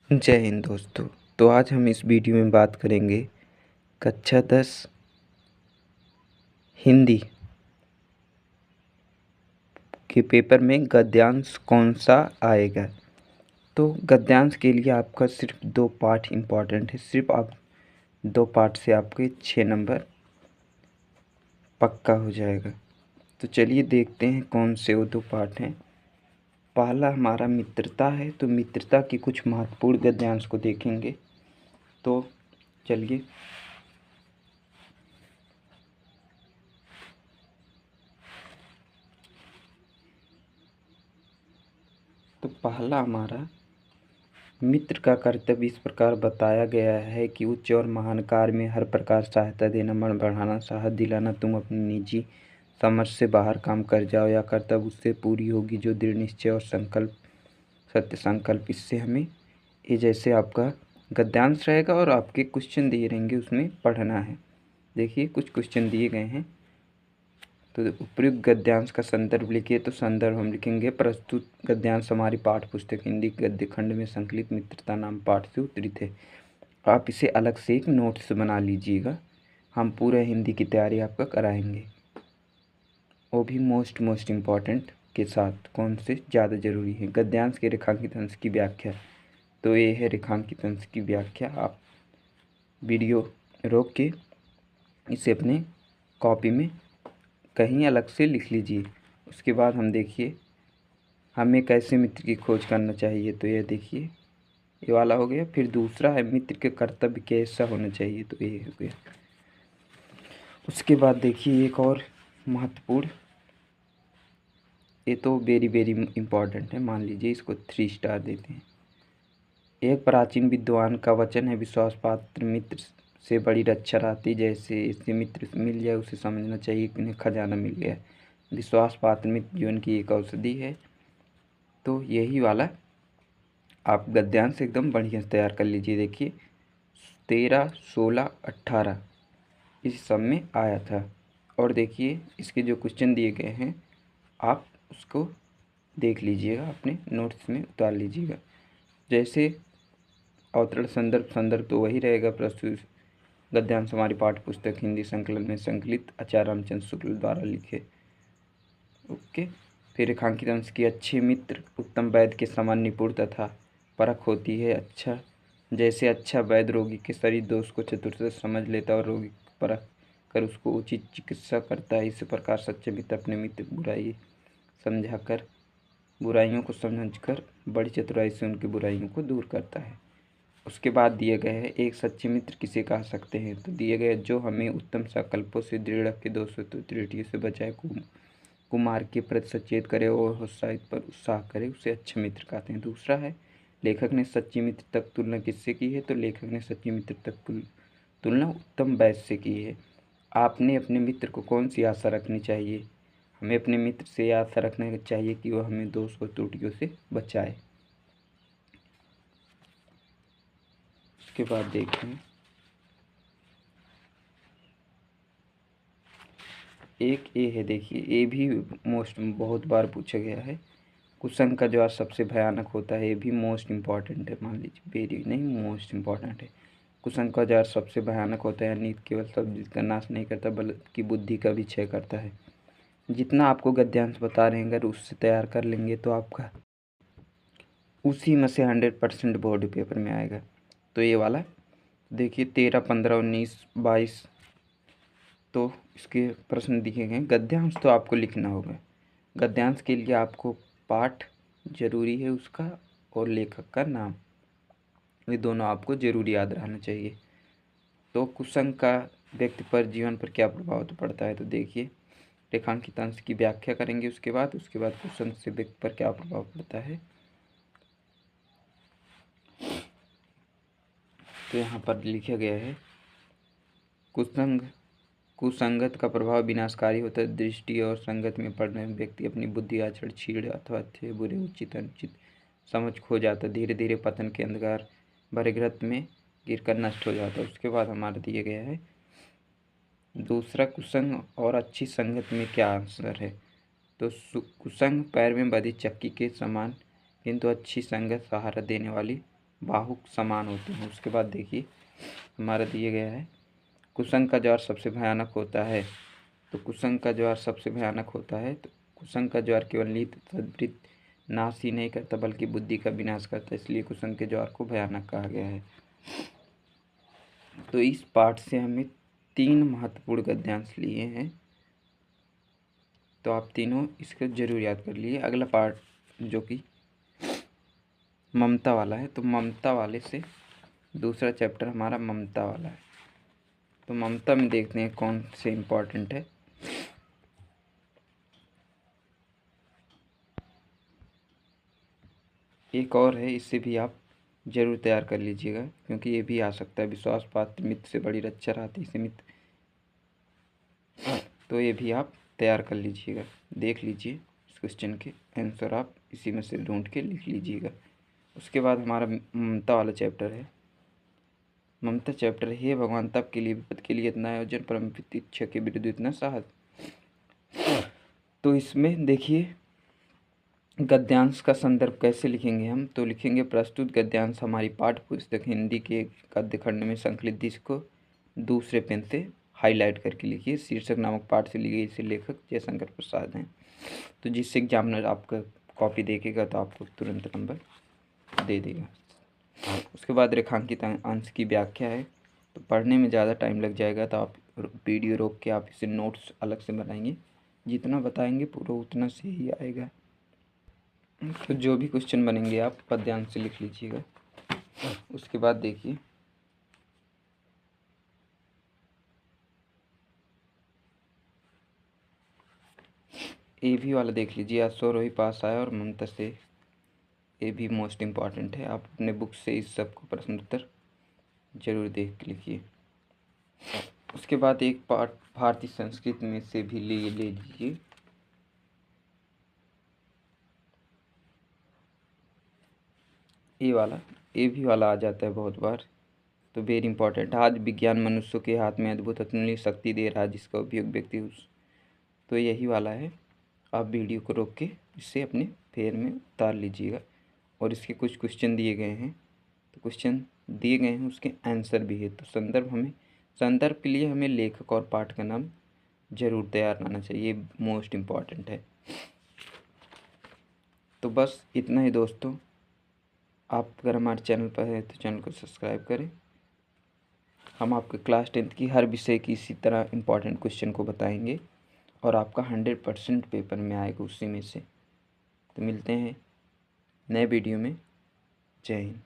जय हिंद दोस्तों। तो आज हम इस वीडियो में बात करेंगे कक्षा 10 हिंदी के पेपर में गद्यांश कौन सा आएगा। तो गद्यांश के लिए आपका सिर्फ 2 पार्ट इम्पॉर्टेंट है। सिर्फ आप 2 पार्ट से आपके 6 नंबर पक्का हो जाएगा। तो चलिए देखते हैं कौन से वो 2 पार्ट हैं। पहला हमारा मित्रता है, तो मित्रता की कुछ महत्वपूर्ण गद्यांश को देखेंगे। तो चलिए तो पहला हमारा मित्र का कर्तव्य इस प्रकार बताया गया है कि उच्च और महान कार्य में हर प्रकार सहायता देना, मन बढ़ाना, साहस दिलाना। तुम अपनी निजी समझ से बाहर काम कर जाओ, या कर्तव्य उससे पूरी होगी जो दृढ़ निश्चय और संकल्प, सत्य संकल्प। इससे हमें ये जैसे आपका गद्यांश रहेगा और आपके क्वेश्चन दिए रहेंगे, उसमें पढ़ना है। देखिए कुछ क्वेश्चन दिए गए हैं। तो उपयुक्त गद्यांश का संदर्भ लिखिए। तो संदर्भ हम लिखेंगे प्रस्तुत गद्यांश हमारी पाठ्य पुस्तक हिंदी गद्य खंड में संकलित मित्रता नाम पाठ से उद्धृत है। आप इसे अलग से एक नोट्स बना लीजिएगा। हम पूरा हिंदी की तैयारी आपका कराएंगे, वो भी मोस्ट इम्पॉर्टेंट के साथ। कौन से ज़्यादा ज़रूरी है। गद्यांश के रेखांकित अंश की व्याख्या। तो ये है रेखांकित अंश की व्याख्या। आप वीडियो रोक के इसे अपने कॉपी में कहीं अलग से लिख लीजिए। उसके बाद हम देखिए हमें कैसे मित्र की खोज करना चाहिए। तो ये देखिए ये वाला हो गया। फिर दूसरा है मित्र के कर्तव्य कैसा होना चाहिए। तो ये हो गया। उसके बाद देखिए एक और महत्वपूर्ण, ये तो वेरी इम्पॉर्टेंट है, मान लीजिए इसको 3 स्टार देते हैं। एक प्राचीन विद्वान का वचन है, विश्वास पात्र मित्र से बड़ी रक्षा रहती। जैसे इससे मित्र मिल जाए उसे समझना चाहिए कि उन्हें खजाना मिल गया। विश्वास पात्र मित्र जीवन की एक औषधि है। तो यही वाला आप गद्यांश एकदम बढ़िया से तैयार कर लीजिए। देखिए 13, 16, 18 इस सब में आया था। और देखिए इसके जो क्वेश्चन दिए गए हैं आप उसको देख लीजिएगा, अपने नोट्स में उतार लीजिएगा। जैसे अवतरण संदर्भ तो वही रहेगा। प्रस्तुत गद्यांश हमारी पाठ्य पुस्तक हिंदी संकलन में संकलित आचार्य रामचंद्र शुक्ल द्वारा लिखे। ओके। फिर रेखांकित अंश की अच्छे मित्र उत्तम वैद्य के समान निपुण तथा परख होती है। अच्छा, जैसे अच्छा वैद्य रोगी के शरीर दोष को चतुरता से समझ लेता है और रोगी परख कर उसको उचित चिकित्सा करता है, इसी प्रकार सच्चे मित्र अपने मित्र बुराइयों को समझकर बड़ी चतुराई से उनकी बुराइयों को दूर करता है। उसके बाद दिए गए है एक सच्चे मित्र किसे कह सकते हैं। तो दिए गए जो हमें उत्तम संकल्पों से, दृढ़ के दोषों तो त्रुटियों से बचाए, कुमार के प्रति सचेत करे और उत्साहित पर उत्साह करे, उसे अच्छे मित्र कहते हैं। दूसरा है लेखक ने सच्ची मित्र तक तुलना किससे की है। तो लेखक ने सच्ची मित्र तक तुलना उत्तम वैद्य से की है। आपने अपने मित्र को कौन सी आशा रखनी चाहिए। हमें अपने मित्र से आशा रखना चाहिए कि वह हमें दोष और त्रुटियों से बचाए। उसके बाद देखते हैं एक ए है। देखिए ए भी बहुत बार पूछा गया है। कुसंग का जवाब सबसे भयानक होता है। ये भी मोस्ट इम्पॉर्टेंट है। मान लीजिए वेरी नहीं, मोस्ट इम्पॉर्टेंट है। कुसंग का जवाब सबसे भयानक होता है। नीति केवल शब्द का नाश नहीं करता बल्कि बुद्धि का भी क्षय करता है। जितना आपको गद्यांश बता रहे हैं अगर उससे तैयार कर लेंगे तो आपका उसी में से 100% बोर्ड पेपर में आएगा। तो ये वाला देखिए 13, 15, 19, 22 तो इसके प्रश्न दिखे गए। गद्यांश तो आपको लिखना होगा। गद्यांश के लिए आपको पाठ जरूरी है उसका और लेखक का नाम, ये दोनों आपको जरूर याद रहना चाहिए। तो कुसंग का व्यक्ति पर जीवन पर क्या प्रभाव तो पड़ता है। तो देखिए रेखांकित अंश की व्याख्या करेंगे। उसके बाद कुसंग से व्यक्ति पर क्या प्रभाव पड़ता है। तो यहाँ पर लिखा गया है कुसंगत का प्रभाव विनाशकारी होता है। दृष्टि और संगत में पड़ने व्यक्ति अपनी बुद्धि, आचरण, छीड़ अथवा अच्छे बुरे, उचित अनुचित समझ खो जाता, धीरे धीरे पतन के अंधकार भरे गर्त में गिरकर नष्ट हो जाता। उसके बाद हमारा दिया गया है दूसरा कुसंग और अच्छी संगत में क्या अंतर है। तो कुसंग पैर में बंधी चक्की के समान, किंतु अच्छी संगत सहारा देने वाली बाहुक समान होते हैं। उसके बाद देखिए हमारा दिया गया है कुसंग का ज्वार सबसे भयानक होता है। तो कुसंग का ज्वार सबसे भयानक होता है। तो कुसंग का ज्वार केवल नीति सद्वृत्त नाश ही नहीं करता बल्कि बुद्धि का विनाश करता है, इसलिए कुसंग के ज्वार को भयानक कहा गया है। तो इस पाठ से हमें 3 महत्वपूर्ण गद्यांश लिए हैं, तो आप तीनों इसको जरूर याद कर लिए। अगला पार्ट जो कि ममता वाला है, तो ममता वाले से दूसरा चैप्टर हमारा ममता वाला है। तो ममता में देखते हैं कौन से इम्पोर्टेंट है। एक और है, इससे भी आप जरूर तैयार कर लीजिएगा क्योंकि ये भी आ सकता है। विश्वास पात्र मित्र से बड़ी रक्षा रहती से मित्र, तो ये भी आप तैयार कर लीजिएगा। देख लीजिए इस क्वेश्चन के आंसर आप इसी में से ढूंढ के लिख लीजिएगा। उसके बाद हमारा ममता वाला चैप्टर है। ममता चैप्टर, हे भगवान तप के लिए विपद के लिए इतना आयोजन, परम इच्छा के विरुद्ध इतना साहस। तो इसमें देखिए गद्यांश का संदर्भ कैसे लिखेंगे हम, तो लिखेंगे प्रस्तुत गद्यांश हमारी पाठ्य पुस्तक हिंदी के गद्य खंड में संकलित, जिसको दूसरे पेन से हाईलाइट करके लिखिए। शीर्षक नामक पाठ से ली गई, इसे लेखक जयशंकर प्रसाद हैं। तो जिससे एग्जामिनर आपका कॉपी देखेगा तो आपको तुरंत नंबर दे देगा। उसके बाद रेखांकित अंश की व्याख्या है। तो पढ़ने में ज़्यादा टाइम लग जाएगा, तो आप वीडियो रोक के आप इसे नोट्स अलग से बनाएंगे। जितना बताएंगे पूरा उतना सही आएगा। तो जो भी क्वेश्चन बनेंगे आप पद्यांश से लिख लीजिएगा। उसके बाद देखिए ए भी वाला देख लीजिए। आज सौरभी पास आया और ममता से, ये भी मोस्ट इम्पॉर्टेंट है। आप अपने बुक से इस सब को प्रश्न उत्तर जरूर देख के लिखिए। उसके बाद एक पाठ भारतीय संस्कृत में से भी ले लीजिए। ये भी वाला आ जाता है बहुत बार, तो वेरी इंपॉर्टेंट। आज विज्ञान मनुष्यों के हाथ में अद्भुत अतुलनीय शक्ति दे रहा है, जिसका उपयोग व्यक्ति उस, तो यही वाला है। आप वीडियो को रोक के इसे अपने फेर में उतार लीजिएगा। और इसके कुछ क्वेश्चन दिए गए हैं, तो क्वेश्चन दिए गए हैं उसके आंसर भी है। तो संदर्भ के लिए हमें लेखक और पाठ का नाम जरूर तैयार रहना चाहिए, मोस्ट इम्पॉर्टेंट है। तो बस इतना ही दोस्तों। आप अगर हमारे चैनल पर हैं तो चैनल को सब्सक्राइब करें। हम आपके क्लास 10th की हर विषय की इसी तरह इम्पॉर्टेंट क्वेश्चन को बताएंगे और आपका 100% पेपर में आएगा उसी में से। तो मिलते हैं नए वीडियो में। जय हिंद।